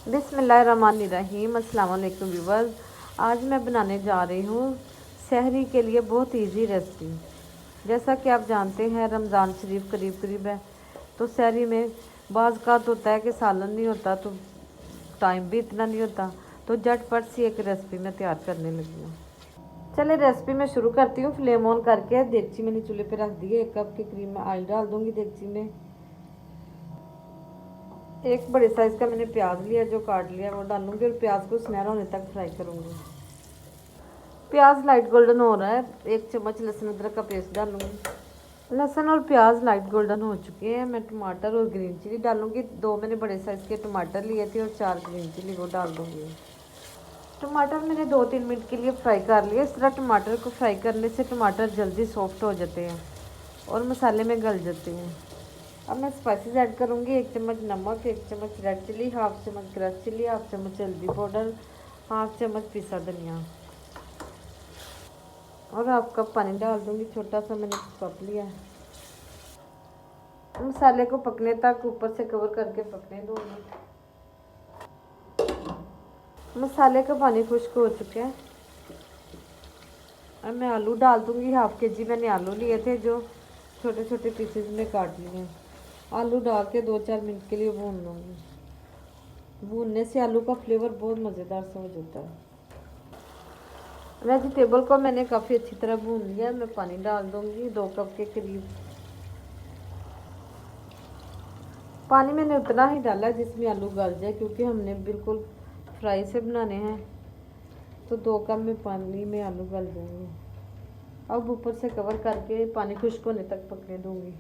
बिस्मिल्लाहिर्रहमानिर्रहीम। अस्सलाम वालेकुम व्यूअर्स। आज मैं बनाने जा रही हूँ सहरी के लिए बहुत इजी रेसिपी। जैसा कि आप जानते हैं रमज़ान शरीफ करीब करीब है, तो सहरी में बाज़ का होता है कि सालन नहीं होता, तो टाइम भी इतना नहीं होता, तो झटपट सी एक रेसिपी मैं तैयार करने लगी हूँ। चले रेसिपी मैं शुरू करती हूँ। फ्लेम ऑन करके देगची मैंने चूल्हे पे रख दी है। 1 कप के करीब मैं ऑयल डाल दूँगी देगची में। एक बड़े साइज़ का मैंने प्याज लिया, जो काट लिया वो डालूंगी और प्याज को सुनहरा होने तक फ्राई करूंगी। प्याज लाइट गोल्डन हो रहा है। 1 चम्मच लहसुन अदरक का पेस्ट डालूंगी। लहसुन और प्याज लाइट गोल्डन हो चुके हैं। मैं टमाटर और ग्रीन चिली डालूंगी। 2 मैंने बड़े साइज़ के टमाटर लिए थे और 4 ग्रीन चिली वो डाल दूंगी। टमाटर मैंने 2-3 मिनट के लिए फ्राई कर लिया। इस तरह टमाटर को फ्राई करने से टमाटर जल्दी सॉफ्ट हो जाते हैं और मसाले में गल जाते हैं। अब मैं स्पाइसेस ऐड करूँगी। 1 चम्मच नमक, 1 चम्मच रेड चिली, हाफ चम्मच क्रश चिली, हाफ चम्मच हल्दी पाउडर, हाफ चम्मच पिसा धनिया और हाफ कप पानी डाल दूँगी। छोटा सा मैंने कप लिया है। मसाले को पकने तक ऊपर से कवर करके पकने दूँगी। मसाले का पानी खुश्क हो चुका है। अब मैं आलू डाल दूँगी। हाफ केजी मैंने आलू लिए थे, जो छोटे छोटे पीसेज में काट लिए हैं। आलू डाल के 2-4 मिनट के लिए भून लूँगी। भूनने से आलू का फ्लेवर बहुत मज़ेदार सा हो जाता है। वेजिटेबल को मैंने काफ़ी अच्छी तरह भून लिया। मैं पानी डाल दूँगी 2 कप के करीब। पानी मैंने उतना ही डाला जिसमें आलू गल जाए, क्योंकि हमने बिल्कुल फ्राई से बनाने हैं, तो 2 कप में पानी में आलू गल जाएंगे। अब ऊपर से कवर करके पानी खुश्क होने तक पकने दूँगी।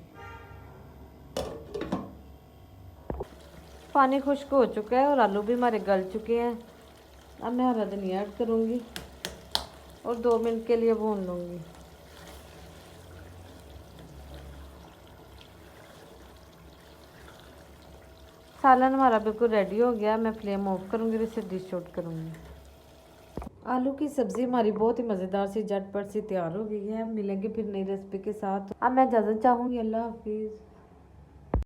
पानी खुश्क हो चुका है और आलू भी हमारे गल चुके हैं। अब मैं हरा धनिया ऐड करूँगी और 2 मिनट के लिए भून लूँगी। सालन हमारा बिल्कुल रेडी हो गया। मैं फ्लेम ऑफ करूँगी और इसे डिश आउट करूँगी। आलू की सब्ज़ी हमारी बहुत ही मज़ेदार सी झटपट सी तैयार हो गई है। मिलेंगे फिर नई रेसिपी के साथ। अब मैं इजाज़त चाहूँगी। अल्लाह हाफिज़।